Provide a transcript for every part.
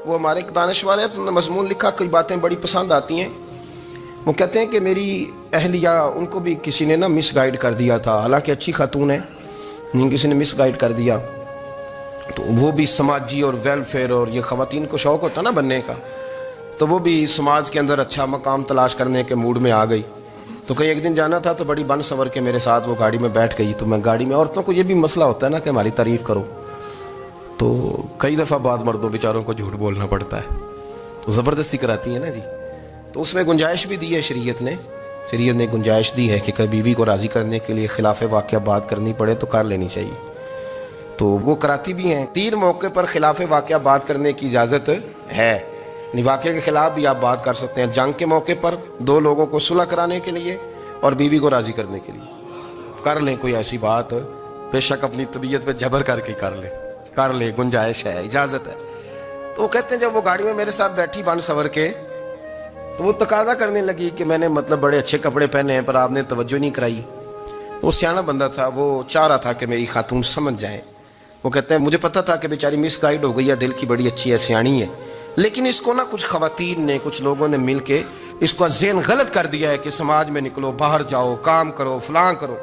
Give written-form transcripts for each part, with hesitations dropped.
وہ ہمارے ایک دانشور ہے، تو انہوں نے مضمون لکھا، کئی باتیں بڑی پسند آتی ہیں۔ وہ کہتے ہیں کہ میری اہلیہ، ان کو بھی کسی نے نا مس گائیڈ کر دیا تھا، حالانکہ اچھی خاتون ہے، لیکن کسی نے مس گائیڈ کر دیا، تو وہ بھی سماجی اور ویلفیئر، اور یہ خواتین کو شوق ہوتا نا بننے کا، تو وہ بھی سماج کے اندر اچھا مقام تلاش کرنے کے موڈ میں آ گئی۔ تو کہیں ایک دن جانا تھا تو بڑی بن سنور کے میرے ساتھ وہ گاڑی میں بیٹھ گئی۔ تو میں گاڑی میں، عورتوں کو یہ بھی مسئلہ ہوتا ہے نا کہ ہماری تعریف کرو، تو کئی دفعہ بعض مردوں بیچاروں کو جھوٹ بولنا پڑتا ہے، تو زبردستی کراتی ہیں نا جی۔ تو اس میں گنجائش بھی دی ہے شریعت نے گنجائش دی ہے کہ کبھی بیوی کو راضی کرنے کے لیے خلاف واقعہ بات کرنی پڑے تو کر لینی چاہیے، تو وہ کراتی بھی ہیں۔ 3 موقع پر خلاف واقعہ بات کرنے کی اجازت ہے، یعنی واقعے کے خلاف بھی آپ بات کر سکتے ہیں۔ جنگ کے موقع پر 2 لوگوں کو صلح کرانے کے لیے اور بیوی کو راضی کرنے کے لیے کر لیں کوئی ایسی بات، بے شک اپنی طبیعت پہ جبر کر کے کر لیں، گنجائش ہے، اجازت ہے۔ تو وہ کہتے ہیں جب وہ گاڑی میں میرے ساتھ بیٹھی بن سنور کے، تو وہ تقاضا کرنے لگی کہ میں نے مطلب بڑے اچھے کپڑے پہنے ہیں پر آپ نے توجہ نہیں کرائی۔ وہ سیاںا بندہ تھا، وہ چاہ رہا تھا کہ میری خاتون سمجھ جائیں۔ وہ کہتے ہیں مجھے پتہ تھا کہ بیچاری مس گائیڈ ہو گئی ہے، دل کی بڑی اچھی ہے، سیاਣੀ ہے، لیکن اس کو نا کچھ خواتین نے، کچھ لوگوں نے مل کے اس کو ذہن غلط کر دیا ہے کہ سماج میں نکلو، باہر جاؤ، کام کرو، فلاں کرو،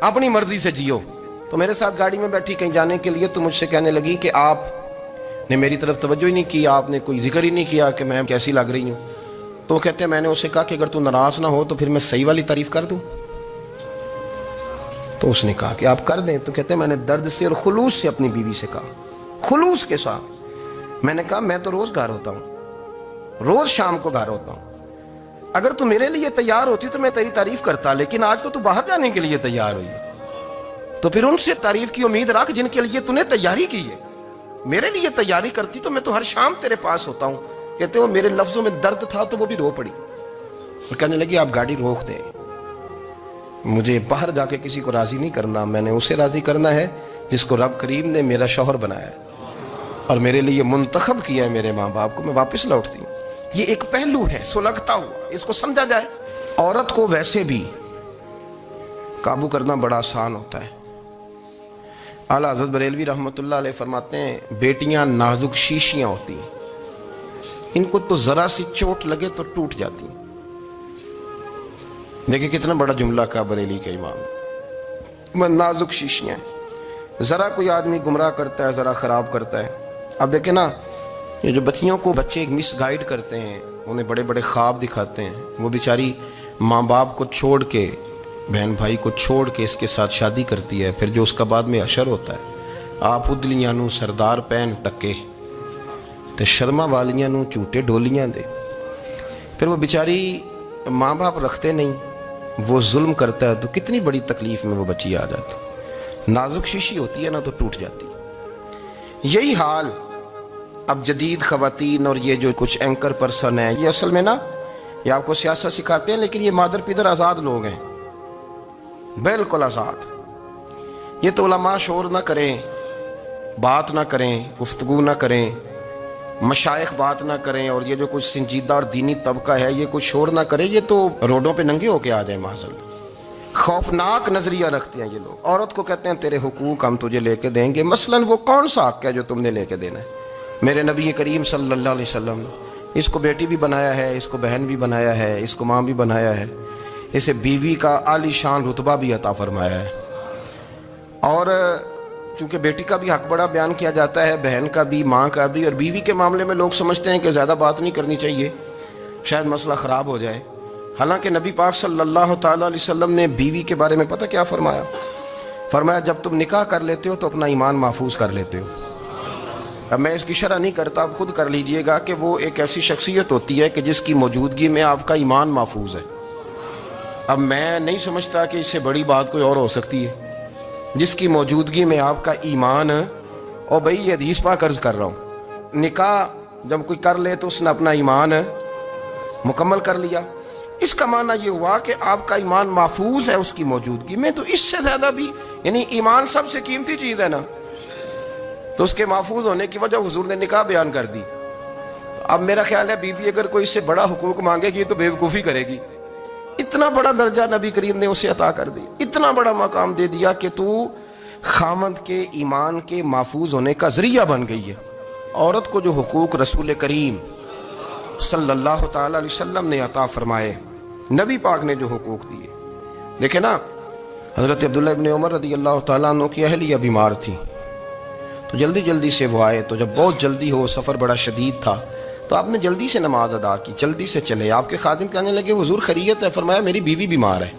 اپنی مرضی سے جیو۔ تو میرے ساتھ گاڑی میں بیٹھی کہیں جانے کے لیے، تو مجھ سے کہنے لگی کہ آپ نے میری طرف توجہ ہی نہیں کی، آپ نے کوئی ذکر ہی نہیں کیا کہ میں کیسی لگ رہی ہوں۔ تو وہ کہتے ہیں میں نے اسے کہا کہ اگر تو ناراض نہ ہو تو پھر میں صحیح والی تعریف کر دوں۔ تو اس نے کہا کہ آپ کر دیں۔ تو کہتے ہیں میں نے درد سے اور خلوص سے اپنی بیوی سے کہا، خلوص کے ساتھ میں نے کہا میں تو روز گھر ہوتا ہوں، روز شام کو گھر ہوتا ہوں، اگر تو میرے لیے تیار ہوتی تو میں تیری تعریف کرتا، لیکن آج تو باہر جانے کے لیے تیار ہوئی ہے، تو پھر ان سے تعریف کی امید رکھ جن کے لیے تو نے تیاری کی ہے۔ میرے لیے تیاری کرتی تو میں تو ہر شام تیرے پاس ہوتا ہوں۔ کہتے ہیں میرے لفظوں میں درد تھا تو وہ بھی رو پڑی، اور کہنے لگی آپ گاڑی روک دیں، مجھے باہر جا کے کسی کو راضی نہیں کرنا، میں نے اسے راضی کرنا ہے جس کو رب کریم نے میرا شوہر بنایا ہے اور میرے لیے منتخب کیا ہے میرے ماں باپ کو، میں واپس لوٹتی ہوں۔ یہ ایک پہلو ہے سلگتا ہوا، اس کو سمجھا جائے۔ عورت کو ویسے بھی قابو کرنا بڑا آسان ہوتا ہے۔ اعلیٰ حضرت بریلوی رحمۃ اللہ علیہ فرماتے ہیں بیٹیاں نازک شیشیاں ہوتی ہیں، ان کو تو ذرا سی چوٹ لگے تو ٹوٹ جاتی ہیں۔ دیکھیں کتنا بڑا جملہ کا بریلی کے امام، نازک شیشیاں ہیں، ذرا کوئی آدمی گمراہ کرتا ہے، ذرا خراب کرتا ہے۔ اب دیکھیں نا، یہ جو بچیوں کو بچے مس گائیڈ کرتے ہیں، انہیں بڑے بڑے خواب دکھاتے ہیں، وہ بیچاری ماں باپ کو چھوڑ کے، بہن بھائی کو چھوڑ کے اس کے ساتھ شادی کرتی ہے، پھر جو اس کا بعد میں حشر ہوتا ہے، آپ ادلیاں نو سردار پہن تکے تے شرما والیاں نو جھوٹے ڈولیاں دے۔ پھر وہ بیچاری ماں باپ رکھتے نہیں، وہ ظلم کرتا ہے، تو کتنی بڑی تکلیف میں وہ بچی آ جاتی، نازک شیشی ہوتی ہے نا تو ٹوٹ جاتی۔ یہی حال اب جدید خواتین اور یہ جو کچھ اینکر پرسن ہیں، یہ اصل میں نا یہ آپ کو سیاست سکھاتے ہیں، لیکن یہ مادر پیدر آزاد لوگ ہیں، بالکل آزاد۔ یہ تو علماء شور نہ کریں، بات نہ کریں، گفتگو نہ کریں، مشائخ بات نہ کریں، اور یہ جو کچھ سنجیدہ اور دینی طبقہ ہے یہ کچھ شور نہ کرے، یہ تو روڈوں پہ ننگے ہو کے آ جائیں معاذ اللہ۔ خوفناک نظریہ رکھتے ہیں یہ لوگ۔ عورت کو کہتے ہیں تیرے حقوق ہم تجھے لے کے دیں گے، مثلاً وہ کون سا حق ہے جو تم نے لے کے دینا ہے؟ میرے نبی کریم صلی اللہ علیہ وسلم نے اس کو بیٹی بھی بنایا ہے، اس کو بہن بھی بنایا ہے، اس کو ماں بھی بنایا ہے، اسے بیوی کا عالی شان رتبہ بھی عطا فرمایا ہے۔ اور چونکہ بیٹی کا بھی حق بڑا بیان کیا جاتا ہے، بہن کا بھی، ماں کا بھی، اور بیوی کے معاملے میں لوگ سمجھتے ہیں کہ زیادہ بات نہیں کرنی چاہیے، شاید مسئلہ خراب ہو جائے۔ حالانکہ نبی پاک صلی اللہ تعالیٰ علیہ وسلم نے بیوی کے بارے میں پتہ کیا فرمایا؟ فرمایا جب تم نکاح کر لیتے ہو تو اپنا ایمان محفوظ کر لیتے ہو۔ اب میں اس کی شرح نہیں کرتا، آپ خود کر لیجئے گا کہ وہ ایک ایسی شخصیت ہوتی ہے کہ جس کی موجودگی میں آپ کا ایمان محفوظ ہے۔ اب میں نہیں سمجھتا کہ اس سے بڑی بات کوئی اور ہو سکتی ہے، جس کی موجودگی میں آپ کا ایمان، اور بھائی یہ حدیث پاک عرض کر رہا ہوں، نکاح جب کوئی کر لے تو اس نے اپنا ایمان مکمل کر لیا۔ اس کا معنی یہ ہوا کہ آپ کا ایمان محفوظ ہے اس کی موجودگی میں، تو اس سے زیادہ بھی، یعنی ایمان سب سے قیمتی چیز ہے نا، تو اس کے محفوظ ہونے کی وجہ حضور نے نکاح بیان کر دی۔ اب میرا خیال ہے بیوی اگر کوئی اس سے بڑا حقوق مانگے گی تو بیوقوفی کرے گی۔ اتنا بڑا درجہ نبی کریم نے اسے عطا کر دی، اتنا بڑا مقام دے دیا کہ تو خاوند کے ایمان کے محفوظ ہونے کا ذریعہ بن گئی ہے۔ عورت کو جو حقوق رسول کریم صلی اللہ تعالی علیہ وسلم نے عطا فرمائے، نبی پاک نے جو حقوق دیے، دیکھیں نا، حضرت عبداللہ ابن عمر رضی اللہ تعالیٰ عنہ کی اہلیہ بیمار تھی، تو جلدی جلدی سے وہ آئے، تو جب بہت جلدی ہو، سفر بڑا شدید تھا، تو آپ نے جلدی سے نماز ادا کی، جلدی سے چلے۔ آپ کے خادم کہنے لگے حضور خیریت ہے؟ فرمایا میری بیوی بیمار ہے۔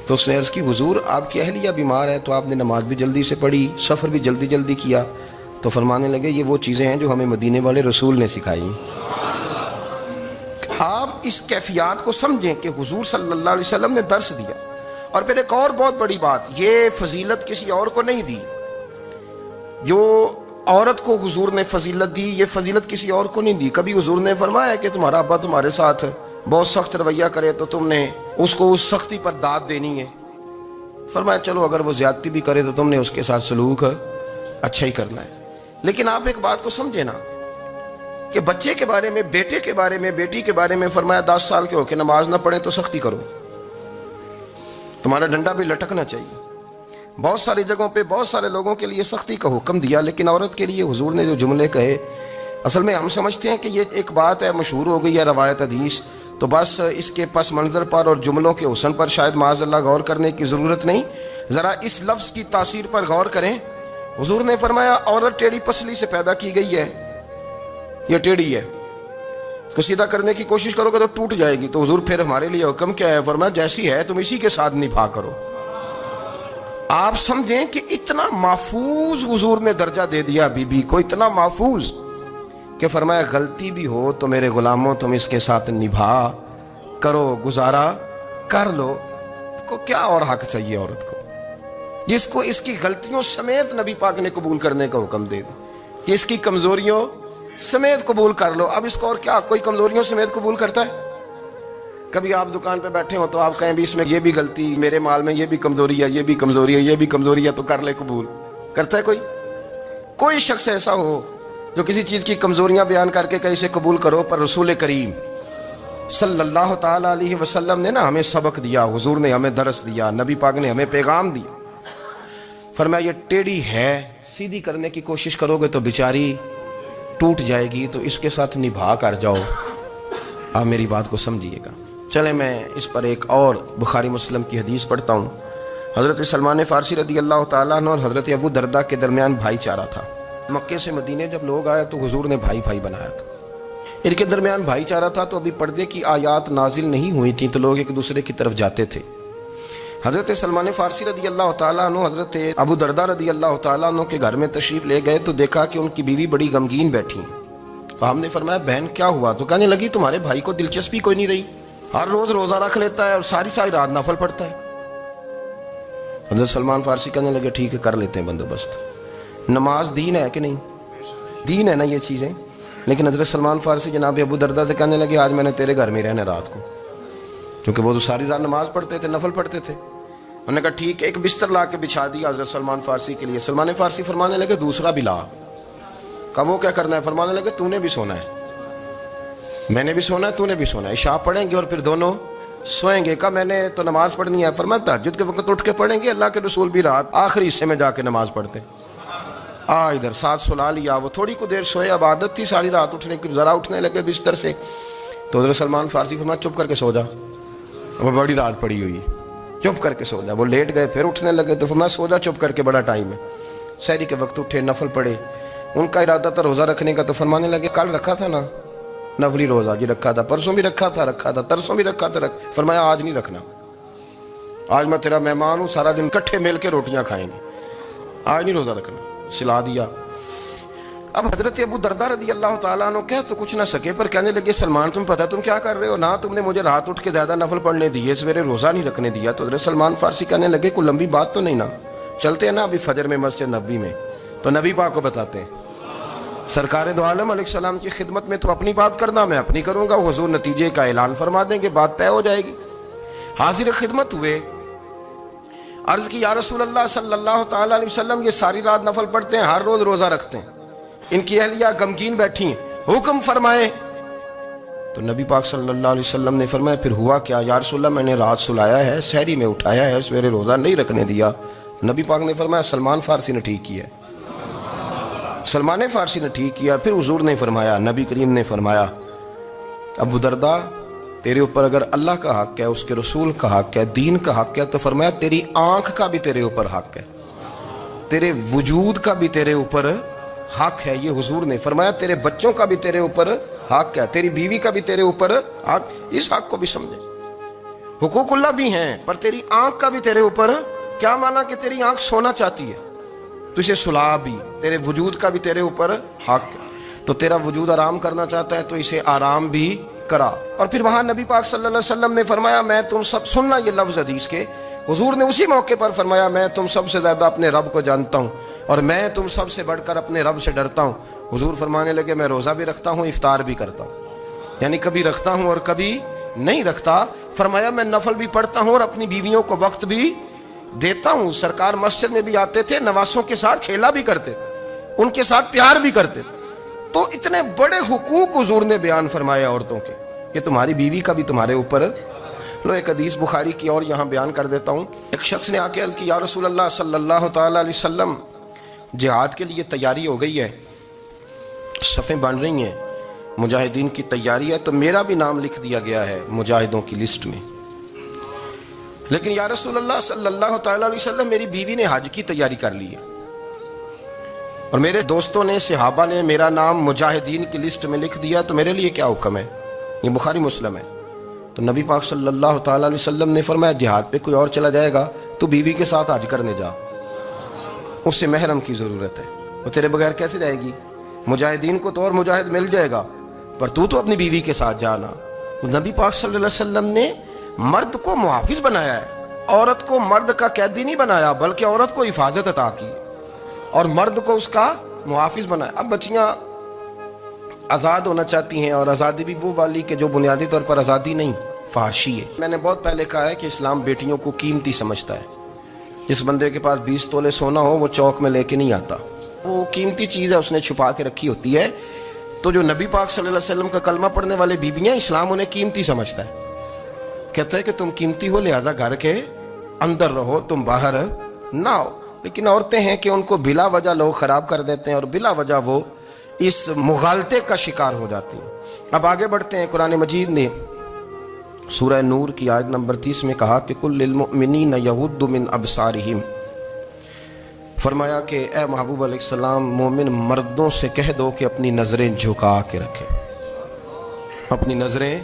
تو اس نے عرض کی حضور آپ کی اہلیہ بیمار ہے، تو آپ نے نماز بھی جلدی سے پڑھی، سفر بھی جلدی جلدی کیا۔ تو فرمانے لگے یہ وہ چیزیں ہیں جو ہمیں مدینے والے رسول نے سکھائی۔ آپ اس کیفیات کو سمجھیں کہ حضور صلی اللہ علیہ وسلم نے درس دیا۔ اور پھر ایک اور بہت بڑی بات، یہ فضیلت کسی اور کو نہیں دی، جو عورت کو حضور نے فضیلت دی، یہ فضیلت کسی اور کو نہیں دی۔ کبھی حضور نے فرمایا کہ تمہارا ابا تمہارے ساتھ بہت سخت رویہ کرے تو تم نے اس کو اس سختی پر داد دینی ہے؟ فرمایا چلو اگر وہ زیادتی بھی کرے تو تم نے اس کے ساتھ سلوک اچھا ہی کرنا ہے۔ لیکن آپ ایک بات کو سمجھے نا کہ بچے کے بارے میں، بیٹے کے بارے میں، بیٹی کے بارے میں فرمایا 10 سال کے ہو کے نماز نہ پڑھیں تو سختی کرو، تمہارا ڈنڈا بھی لٹکنا چاہیے۔ بہت ساری جگہوں پہ بہت سارے لوگوں کے لیے سختی کا حکم دیا، لیکن عورت کے لیے حضور نے جو جملے کہے، اصل میں ہم سمجھتے ہیں کہ یہ ایک بات ہے، مشہور ہو گئی ہے روایت حدیث، تو بس اس کے پس منظر پر اور جملوں کے حسن پر شاید معاذ اللہ غور کرنے کی ضرورت نہیں، ذرا اس لفظ کی تاثیر پر غور کریں۔ حضور نے فرمایا عورت ٹیڑھی پسلی سے پیدا کی گئی ہے، یہ ٹیڑھی ہے، کو سیدھا کرنے کی کوشش کرو گے تو ٹوٹ جائے گی۔ تو حضور پھر ہمارے لیے حکم کیا ہے؟ فرمایا جیسی ہے تم اسی کے ساتھ نبھا کرو۔ آپ سمجھیں کہ اتنا محفوظ حضور نے درجہ دے دیا بی بی کو، اتنا محفوظ کہ فرمایا غلطی بھی ہو تو میرے غلاموں تم اس کے ساتھ نبھا کرو، گزارا کر لو۔ کو کیا اور حق چاہیے عورت کو، جس کو اس کی غلطیوں سمیت نبی پاک نے قبول کرنے کا حکم دے دیا کہ اس کی کمزوریوں سمیت قبول کر لو۔ اب اس کو اور کیا، کوئی کمزوریوں سمیت قبول کرتا ہے؟ کبھی آپ دکان پہ بیٹھے ہو تو آپ کہیں بھی اس میں یہ بھی غلطی، میرے مال میں یہ بھی کمزوری ہے، یہ بھی کمزوری ہے، یہ بھی کمزوری ہے، تو کر لے قبول؟ کرتا ہے کوئی؟ کوئی شخص ایسا ہو جو کسی چیز کی کمزوریاں بیان کر کے کہیں سے قبول کرو؟ پر رسول کریم صلی اللہ تعالی علیہ وسلم نے نا ہمیں سبق دیا، حضور نے ہمیں درس دیا، نبی پاک نے ہمیں پیغام دیا۔ فرمایا یہ ٹیڑھی ہے، سیدھی کرنے کی کوشش کرو گے تو بیچاری ٹوٹ جائے گی، تو اس کے ساتھ نبھا کر جاؤ۔ آپ میری بات کو سمجھیے گا۔ چلیں میں اس پر ایک اور بخاری مسلم کی حدیث پڑھتا ہوں۔ حضرت سلمان فارسی رضی اللہ تعالیٰ عنہ اور حضرت ابو دردہ کے درمیان بھائی چارہ تھا۔ مکے سے مدینے جب لوگ آئے تو حضور نے بھائی بھائی بنایا تھا، ان کے درمیان بھائی چارہ تھا، تو ابھی پردے کی آیات نازل نہیں ہوئی تھیں، تو لوگ ایک دوسرے کی طرف جاتے تھے۔ حضرت سلمان فارسی رضی اللہ تعالیٰ عنہ حضرت ابو دردہ رضی اللہ تعالیٰ عنہ کے گھر میں تشریف لے گئے تو دیکھا کہ ان کی بیوی بڑی غمگین بیٹھی ہیں۔ تو ہم نے فرمایا بہن کیا ہوا؟ تو کہنے لگی تمہارے بھائی کو دلچسپی کوئی نہیں رہی، ہر روز روزہ رکھ لیتا ہے اور ساری ساری رات نفل پڑھتا ہے۔ حضرت سلمان فارسی کہنے لگے ٹھیک ہے کر لیتے ہیں بندوبست۔ نماز دین ہے کہ نہیں؟ دین ہے نا یہ چیزیں۔ لیکن حضرت سلمان فارسی جناب ابو دردہ سے کہنے لگے آج میں نے تیرے گھر میں رہنا رات کو، کیونکہ وہ تو ساری رات نماز پڑھتے تھے، نفل پڑھتے تھے۔ انہوں نے کہا ٹھیک ہے، ایک بستر لا کے بچھا دیا حضرت سلمان فارسی کے لیے۔ سلمان فارسی فرمانے لگے دوسرا بھی لا۔ کہا وہ کیا کرنا ہے؟ فرمانے لگے تو نے بھی سونا ہے، میں نے بھی سونا ہے، تو نے بھی سونا ہے، عشاء پڑھیں گے اور پھر دونوں سوئیں گے۔ کہا میں نے تو نماز پڑھنی ہے۔ فرمایا تہجد کے وقت اٹھ کے پڑھیں گے، اللہ کے رسول بھی رات آخری حصے میں جا کے نماز پڑھتے ادھر ساتھ سلا لیا۔ وہ تھوڑی کو دیر سوئے، اب عادت تھی ساری رات اٹھنے کی، ذرا اٹھنے لگے بستر سے تو حضرت سلمان فارسی فرمایا چپ کر کے سو جا، وہ بڑی رات پڑی ہوئی، چپ کر کے سو جا۔ وہ لیٹ گئے، پھر اٹھنے لگے تو فرمایا سو جا چپ کر کے، بڑا ٹائم ہے۔ سحری کے وقت اٹھے، نفل پڑھے، ان کا ارادہ تھا روزہ رکھنے کا، تو فرمانے لگے کل رکھا تھا نا نفلی روزہ، جی رکھا تھا، پرسوں بھی رکھا تھا، ترسوں بھی رکھا تھا، فرمایا آج نہیں رکھنا، آج میں تیرا مہمان ہوں، سارا دن کٹھے مل کے روٹیاں کھائیں گے، آج نہیں روزہ رکھنا، سلا دیا۔ اب حضرت ابو دردہ رضی اللہ تعالیٰ عنہ کہہ تو کچھ نہ سکے، پر کہنے لگے سلمان تم پتہ تم کیا کر رہے ہو، نہ تم نے مجھے رات اٹھ کے زیادہ نفل پڑھنے دیے، سویرے روزہ نہیں رکھنے دیا۔ تو حضرت سلمان فارسی کہنے لگے کوئی لمبی بات تو نہیں نا، چلتے ہیں نا ابھی فجر میں مسجد نبوی میں، تو نبی پاک کو بتاتے ہیں سرکار دو عالم علیہ السلام کی خدمت میں تو اپنی بات کرنا، میں اپنی کروں گا، حضور نتیجے کا اعلان فرما دیں گے، بات طے ہو جائے گی۔ حاضر خدمت ہوئے، عرض کی یا رسول اللہ صلی اللہ تعالی علیہ وسلم یہ ساری رات نفل پڑھتے ہیں، ہر روز روزہ رکھتے ہیں، ان کی اہلیہ غمگین بیٹھی ہیں، حکم فرمائے۔ تو نبی پاک صلی اللہ علیہ وسلم نے فرمایا پھر ہوا کیا؟ یا رسول اللہ میں نے رات سلایا ہے، سحری میں اٹھایا ہے، سویرے روزہ نہیں رکھنے دیا۔ نبی پاک نے فرمایا سلمان فارسی نے ٹھیک کیا ہے، سلمان فارسی نے ٹھیک کیا. پھر حضور نے فرمایا, نبی کریم نے فرمایا, ابو درداء تیرے اوپر اگر اللہ کا حق ہے, اس کے رسول کا حق ہے, دین کا حق ہے, تو فرمایا تیری آنکھ کا بھی تیرے اوپر حق ہے, تیرے وجود کا بھی تیرے اوپر حق ہے. یہ حضور نے فرمایا. تیرے بچوں کا بھی تیرے اوپر حق ہے, تیری بیوی کا بھی تیرے اوپر حق. اس حق کو بھی سمجھے. حقوق اللہ بھی ہیں, پر تیری آنکھ کا بھی تیرے اوپر. کیا مانا کہ تیری آنکھ سونا چاہتی ہے تو اسے سلا بھی. تیرے وجود کا بھی تیرے اوپر حق ہے, تو تیرا وجود آرام کرنا چاہتا ہے تو اسے آرام بھی کرا. اور پھر وہاں نبی پاک صلی اللہ علیہ وسلم نے فرمایا, میں تم سب سننا یہ لفظ حدیث کے, حضور نے اسی موقع پر فرمایا, میں تم سب سے زیادہ اپنے رب کو جانتا ہوں اور میں تم سب سے بڑھ کر اپنے رب سے ڈرتا ہوں. حضور فرمانے لگے, میں روزہ بھی رکھتا ہوں, افطار بھی کرتا ہوں, یعنی کبھی رکھتا ہوں اور کبھی نہیں رکھتا. فرمایا میں نفل بھی پڑھتا ہوں اور اپنی بیویوں کو وقت بھی دیتا ہوں. سرکار مسجد میں بھی آتے تھے, نواسوں کے ساتھ کھیلا بھی کرتے, ان کے ساتھ پیار بھی کرتے. تو اتنے بڑے حقوق حضور نے بیان فرمائے عورتوں کے کہ تمہاری بیوی کا بھی تمہارے اوپر. لو ایک حدیث بخاری کی اور یہاں بیان کر دیتا ہوں. ایک شخص نے آ کے عرض کی, یا رسول اللہ صلی اللہ تعالی علیہ وسلم, جہاد کے لیے تیاری ہو گئی ہے, صفیں بن رہی ہیں, مجاہدین کی تیاری ہے, تو میرا بھی نام لکھ دیا گیا ہے مجاہدوں کی لسٹ میں, لیکن یا رسول اللہ صلی اللہ تعالی علیہ وسلم میری بیوی نے حج کی تیاری کر لی ہے اور میرے دوستوں نے, صحابہ نے میرا نام مجاہدین کی لسٹ میں لکھ دیا, تو میرے لیے کیا حکم ہے؟ یہ بخاری مسلم ہے. تو نبی پاک صلی اللہ تعالی علیہ وسلم نے فرمایا, جہاد پہ کوئی اور چلا جائے گا تو بیوی کے ساتھ حج کرنے جا, اسے محرم کی ضرورت ہے, وہ تیرے بغیر کیسے جائے گی؟ مجاہدین کو تو اور مجاہد مل جائے گا, پر تو اپنی بیوی کے ساتھ جانا. نبی پاک صلی اللہ علیہ وسلم نے مرد کو محافظ بنایا ہے, عورت کو مرد کا قیدی نہیں بنایا, بلکہ عورت کو حفاظت عطا کی اور مرد کو اس کا محافظ بنایا. اب بچیاں آزاد ہونا چاہتی ہیں, اور آزادی بھی وہ والی کہ جو بنیادی طور پر آزادی نہیں, فحاشی ہے. میں نے بہت پہلے کہا ہے کہ اسلام بیٹیوں کو قیمتی سمجھتا ہے. جس بندے کے پاس 20 تولے سونا ہو وہ چوک میں لے کے نہیں آتا, وہ قیمتی چیز ہے, اس نے چھپا کے رکھی ہوتی ہے. تو جو نبی پاک صلی اللہ علیہ وسلم کا کلمہ پڑھنے والے بیبیاں, اسلام انہیں قیمتی سمجھتا ہے, کہتا ہے کہ تم قیمتی ہو, لہذا گھر کے اندر رہو, تم باہر نہ ہو. لیکن عورتیں ہیں کہ ان کو بلا وجہ لوگ خراب کر دیتے ہیں اور بلا وجہ وہ اس مغالطے کا شکار ہو جاتی ہیں. اب آگے بڑھتے ہیں. قرآن مجید نے سورہ نور کی آیت نمبر 30 میں کہا کہ کل للمؤمنین یغضوا من ابصارہم, فرمایا کہ اے محبوب علیہ السلام, مومن مردوں سے کہہ دو کہ اپنی نظریں جھکا کے رکھیں, اپنی نظریں.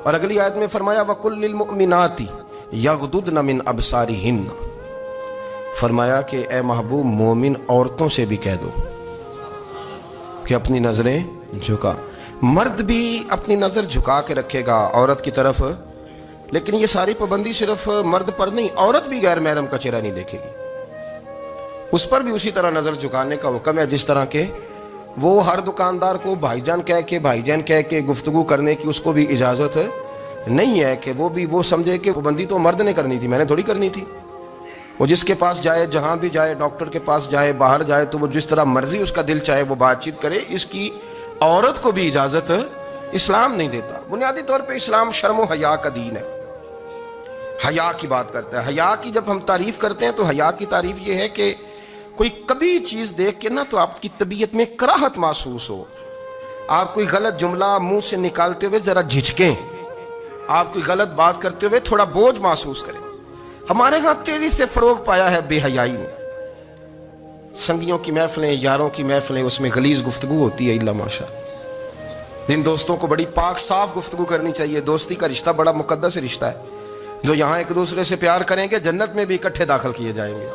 اور اگلی آیت میں فرمایا وَقُلْ لِلْمُؤْمِنَاتِ يَغْضُضْنَ مِنْ أَبْصَارِهِنَّ, فرمایا کہ اے محبوب مومن عورتوں سے بھی کہہ دو کہ اپنی نظریں جھکا. مرد بھی اپنی نظر جھکا کے رکھے گا عورت کی طرف, لیکن یہ ساری پابندی صرف مرد پر نہیں, عورت بھی غیر محرم کا چہرہ نہیں دیکھے گی, اس پر بھی اسی طرح نظر جھکانے کا حکم ہے. جس طرح کہ وہ ہر دکاندار کو بھائی جان کہہ کے گفتگو کرنے کی اس کو بھی اجازت نہیں ہے کہ وہ بھی وہ سمجھے کہ پابندی تو مرد نے کرنی تھی, میں نے تھوڑی کرنی تھی. وہ جس کے پاس جائے, جہاں بھی جائے, ڈاکٹر کے پاس جائے, باہر جائے, تو وہ جس طرح مرضی اس کا دل چاہے وہ بات چیت کرے, اس کی عورت کو بھی اجازت اسلام نہیں دیتا. بنیادی طور پہ اسلام شرم و حیا کا دین ہے, حیا کی بات کرتا ہے. حیا کی جب ہم تعریف کرتے ہیں تو حیا کی تعریف یہ ہے کہ کوئی کبھی چیز دیکھ کے نا تو آپ کی طبیعت میں کراہت محسوس ہو, آپ کوئی غلط جملہ منہ سے نکالتے ہوئے ذرا جھجکیں, آپ کوئی غلط بات کرتے ہوئے تھوڑا بوجھ محسوس کریں. ہمارے ہاں تیزی سے فروغ پایا ہے بے حیائی میں. سنگیوں کی محفلیں, یاروں کی محفلیں, اس میں غلیظ گفتگو ہوتی ہے, الا ماشاء. ان دوستوں کو بڑی پاک صاف گفتگو کرنی چاہیے. دوستی کا رشتہ بڑا مقدس رشتہ ہے, جو یہاں ایک دوسرے سے پیار کریں گے جنت میں بھی اکٹھے داخل کیے جائیں گے.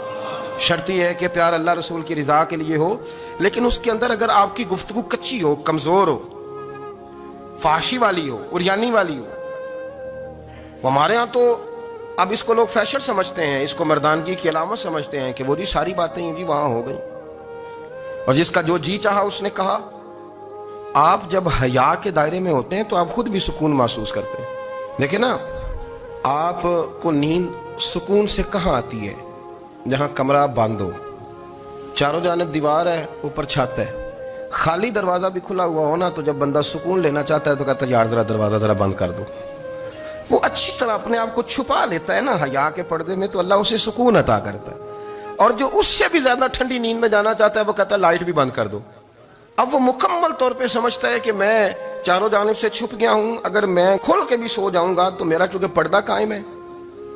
شرط یہ ہے کہ پیار اللہ رسول کی رضا کے لیے ہو, لیکن اس کے اندر اگر آپ کی گفتگو کچی ہو, کمزور ہو, فحاشی والی ہو, عریانی والی ہو. ہمارے ہاں تو اب اس کو لوگ فیشن سمجھتے ہیں, اس کو مردانگی کی علامت سمجھتے ہیں کہ وہ جی ساری باتیں جی وہاں ہو گئیں, اور جس کا جو جی چاہا اس نے کہا. آپ جب حیا کے دائرے میں ہوتے ہیں تو آپ خود بھی سکون محسوس کرتے ہیں. دیکھیں نا, آپ کو نیند سکون سے کہاں آتی ہے؟ جہاں کمرہ بند ہو, چاروں جانب دیوار ہے, اوپر چھت ہے, خالی دروازہ بھی کھلا ہوا ہونا, تو جب بندہ سکون لینا چاہتا ہے تو کہتا ہے یار ذرا دروازہ ذرا بند کر دو. وہ اچھی طرح اپنے آپ کو چھپا لیتا ہے نا حیا کے پردے میں, تو اللہ اسے سکون عطا کرتا ہے. اور جو اس سے بھی زیادہ ٹھنڈی نیند میں جانا چاہتا ہے وہ کہتا ہے لائٹ بھی بند کر دو, اب وہ مکمل طور پہ سمجھتا ہے کہ میں چاروں جانب سے چھپ گیا ہوں، اگر میں کھول کے بھی سو جاؤں گا تو میرا چونکہ پردہ قائم ہے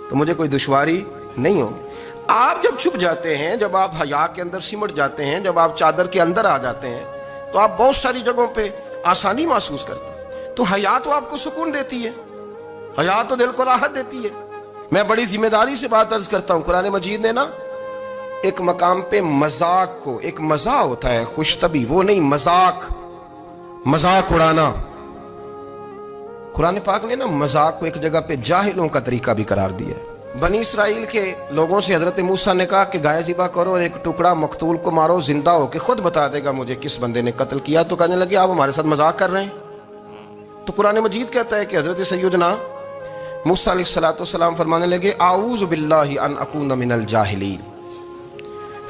تو مجھے کوئی دشواری نہیں ہوگی۔ آپ جب چھپ جاتے ہیں، جب آپ حیا کے اندر سمٹ جاتے ہیں، جب آپ چادر کے اندر آ جاتے ہیں تو آپ بہت ساری جگہوں پہ آسانی محسوس کرتے ہیں۔ تو حیا تو آپ کو سکون دیتی ہے، حیا تو دل کو راحت دیتی ہے۔ میں بڑی ذمہ داری سے بات عرض کرتا ہوں، قرآن مجید نے نا ایک مقام پہ مذاق کو، ایک مزاح ہوتا ہے خوش طبی، وہ نہیں، مذاق اڑانا، قرآن پاک نے نا مذاق کو ایک جگہ پہ جاہلوں کا طریقہ بھی قرار دیا ہے۔ بنی اسرائیل کے لوگوں سے حضرت موسیٰ نے کہا کہ گائے ذبح کرو اور ایک ٹکڑا مقتول کو مارو، زندہ ہو کے خود بتا دے گا مجھے کس بندے نے قتل کیا۔ تو کہنے لگے آپ ہمارے ساتھ مذاق کر رہے ہیں۔ تو قرآن مجید کہتا ہے کہ حضرت سیدنا موسیٰ علیہ السلام فرمانے لگے اعوذ باللہ ان اکون من الجاہلین،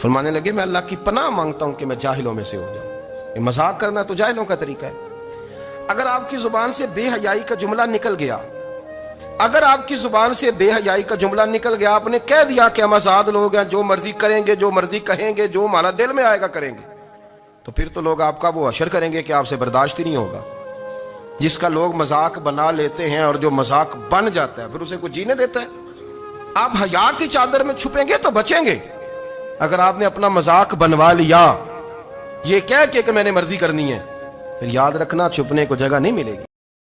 فرمانے لگے میں اللہ کی پناہ مانگتا ہوں کہ میں جاہلوں میں سے ہو جاؤں۔ یہ مذاق کرنا تو جاہلوں کا طریقہ ہے۔ اگر آپ کی زبان سے بے حیائی کا جملہ نکل گیا، اگر آپ کی زبان سے بے حیائی کا جملہ نکل گیا، آپ نے کہہ دیا کہ ہم آزاد لوگ ہیں، جو مرضی کریں گے، جو مرضی کہیں گے، جو ہمارا دل میں آئے گا کریں گے، تو پھر تو لوگ آپ کا وہ حشر کریں گے کہ آپ سے برداشت ہی نہیں ہوگا۔ جس کا لوگ مذاق بنا لیتے ہیں اور جو مذاق بن جاتا ہے پھر اسے کوئی جینے دیتا ہے؟ آپ حیا کی چادر میں چھپیں گے تو بچیں گے۔ اگر آپ نے اپنا مذاق بنوا لیا یہ کہہ کے کہ میں نے مرضی کرنی ہے، پھر یاد رکھنا چھپنے کو جگہ نہیں ملے گی۔